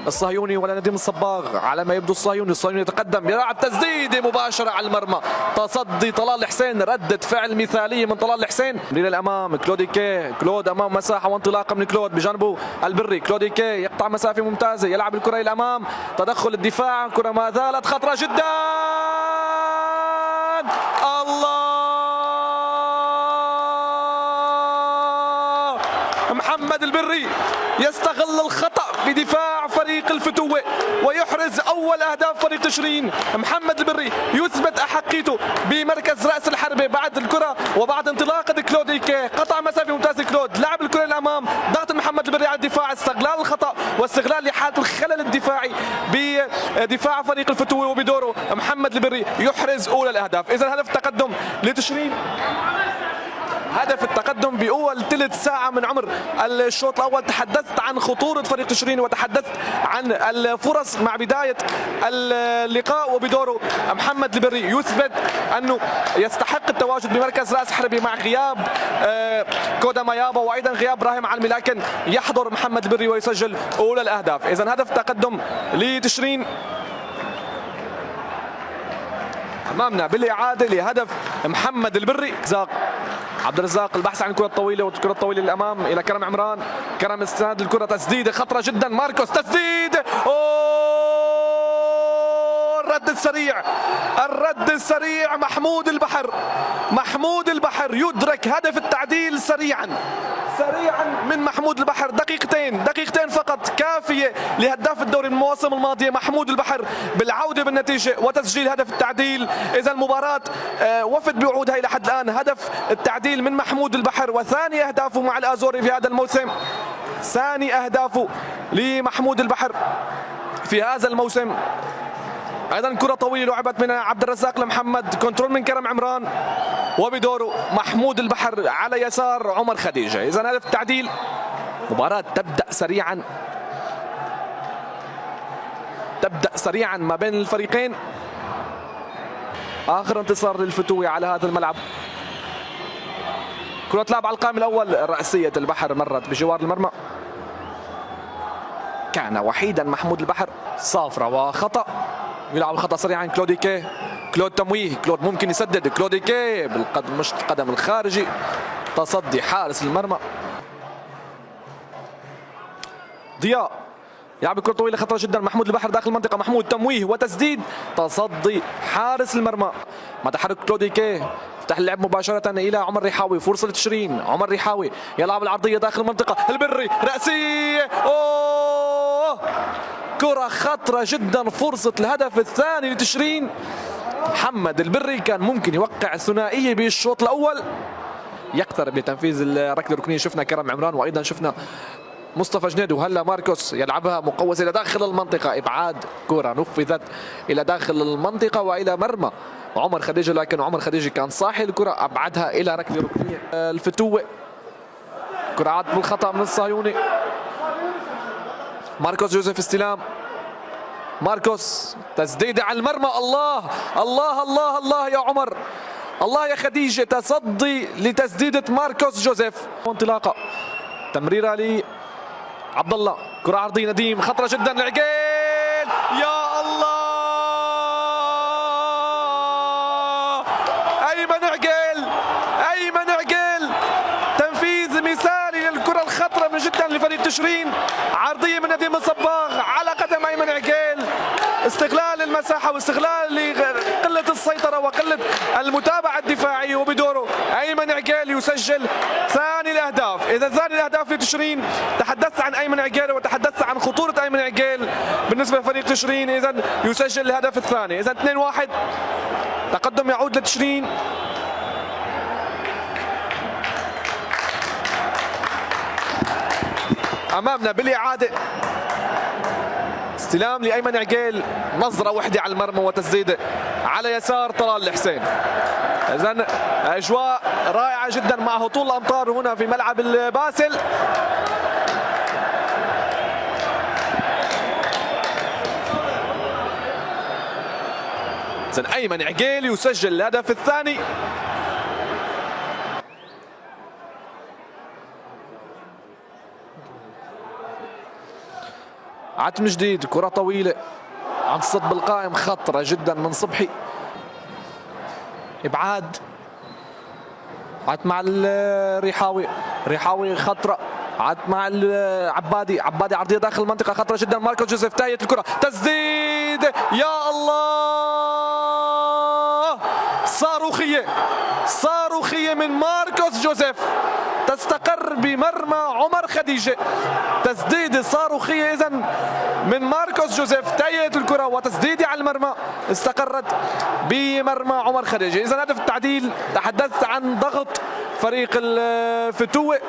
الصهيوني ولا نديم الصباغ. على ما يبدو الصهيوني يتقدم، يلعب تسديده مباشره على المرمى، تصدي طلال حسين، ردة فعل مثاليه من طلال حسين للامام. كلوديكي، كلود امام مساحه وانطلاقه من كلود بجانبه البري. كلوديكي يقطع مسافه ممتازه، يلعب الكره الى الامام، تدخل الدفاع، كره ما زالت خطره جدا. الله، محمد البري يستغل الخطأ في دفاع فريق الفتوة ويحرز أول أهداف فريق تشرين. محمد البري يثبت أحقيته بمركز رأس الحربة بعد الكرة وبعد انطلاقة كلوديكي، قطع مسافة ممتازة كلود، لعب الكرة الأمام، ضغط محمد البري على الدفاع، استغلال الخطأ واستغلال لحالة الخلل الدفاعي بدفاع فريق الفتوة، وبدوره محمد البري يحرز أولى الأهداف. إذا هدف التقدم لتشرين، هدف التقدم بأول ثلث ساعة من عمر الشوط الأول. تحدثت عن خطورة فريق تشرين وتحدثت عن الفرص مع بداية اللقاء، وبدوره محمد البري يثبت أنه يستحق التواجد بمركز رأس حربي مع غياب كودا مايابا وأيضا غياب إبراهيم علمي، لكن يحضر محمد البري ويسجل أولى الأهداف. إذا هدف تقدم لتشرين. أمامنا بالإعادة لهدف محمد البري. عبد الرزاق البحث عن الكرة الطويلة، والكرة الطويلة للأمام إلى كرم عمران. كرم استناد الكرة، تسديدة خطرة جدا، ماركوس تسديدة، الرد السريع، الرد السريع. محمود البحر يدرك هدف التعديل سريعا من محمود البحر. دقيقتين فقط كافية لهداف الدوري من المواسم الماضية محمود البحر بالعودة بالنتيجة وتسجيل هدف التعديل. إذا المباراة وفت بوعودها إلى حد الآن. هدف التعديل من محمود البحر وثاني أهدافه مع الآزوري في هذا الموسم، ثاني أهدافه لمحمود البحر في هذا الموسم. ايضا كره طويله لعبت من عبد الرزاق لمحمد، كنترول من كرم عمران، وبدوره محمود البحر على يسار عمر خديجه. اذا هدف التعديل. مباراه تبدا سريعا ما بين الفريقين. اخر انتصار للفتوة على هذا الملعب. كره لعب على القائم الاول، راسيه البحر مرت بجوار المرمى، كان وحيدا محمود البحر، صافره وخطا. يلعب الخطأ سريعا كلوديكي، كلود تمويه، كلود ممكن يسدد، كلوديكي بالقدم، مش القدم الخارجي، تصدي حارس المرمى. ضياء يلعب كرة طويلة خطرة جدا، محمود البحر داخل المنطقة، محمود تمويه وتسديد، تصدي حارس المرمى مع تحرك كلوديكي. فتح اللعب مباشرة إلى عمر ريحاوي، فرصة لتشرين. عمر ريحاوي يلعب العرضية داخل المنطقة، البري رأسية، كرة خطرة جدا، فرصة الهدف الثاني لتشرين. محمد البري كان ممكن يوقع ثنائية بالشوط الأول، يقترب لتنفيذ الركلة الركنية. شفنا كرم عمران وأيضا شفنا مصطفى جنيد، وهلا ماركوس يلعبها مقوسة إلى داخل المنطقة، إبعاد كرة نفذت إلى داخل المنطقة وإلى مرمى عمر خديجة، لكن عمر خديجة كان صاحي الكرة، أبعدها إلى ركلة ركنية الفتوة. كرة عاد بالخطأ من الصهيوني. ماركوس جوزيف استلام، ماركوس تسديدة على المرمى. الله الله الله الله يا عمر، الله يا خديجة، تصدي لتسديدة ماركوس جوزيف. وانطلاقة، تمريرة لعبد الله، كرة عرضية نديم خطرة جدا، العقيل، يا الله، أيمن عقيل، تنفيذ مثالي للكرة الخطرة من جدا لفريق تشرين. عرضية من نديم الصباغ على قدم أيمن عقيل، استغلال المساحة واستغلال لقلة السيطرة وقلة المتابعة الدفاعية، وبدوره أيمن عقيل يسجل ثاني الأهداف. إذا ثاني الأهداف لتشرين. تحدثت عن أيمن عقيل وتحدثت عن خطورة أيمن عقيل بالنسبة لفريق تشرين، إذا يسجل الهدف الثاني. إذا 2-1 تقدم يعود لتشرين. أمامنا بالإعادة استلام لأيمن عقيل، نظرة وحدة على المرمى وتسديدة على يسار طلال الحسين. إذن أجواء رائعة جدا مع هطول الأمطار هنا في ملعب الباسل. إذن أيمن عقيل يسجل الهدف الثاني. عاد من جديد كرة طويلة عن تصد بالقائم، خطرة جدا من صبحي. ابعاد عاد مع الريحاوي، ريحاوي خطرة عاد مع العبادي، عبادي عرضية داخل المنطقة خطرة جدا. ماركوس جوزيف تاية الكرة، تسديد يا الله، صاروخية صاروخية من ماركوس جوزيف تستقر بمرمى عمر خديجة. تسديد صاروخية إذا من ماركوس جوزيف، تاية الكرة وتسديدة على المرمى استقرت بمرمى عمر خديجة. إذا هدف التعديل، تحدثت عن ضغط فريق الفتوة،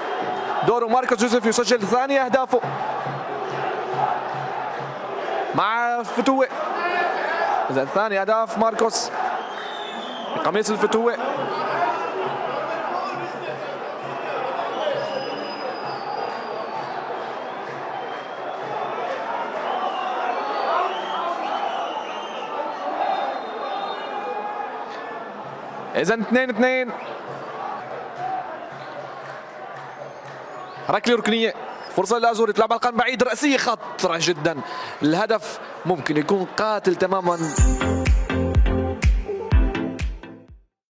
دور ماركوس جوزيف يسجل ثاني أهدافه مع فتوة. إذا ثاني أهداف ماركوس قميص الفتوة. إذا 2-2. ركلة ركنية، فرصة للأزوري تلعب على القائم بعيد، رأسية خطرة جدا. الهدف ممكن يكون قاتل تماما.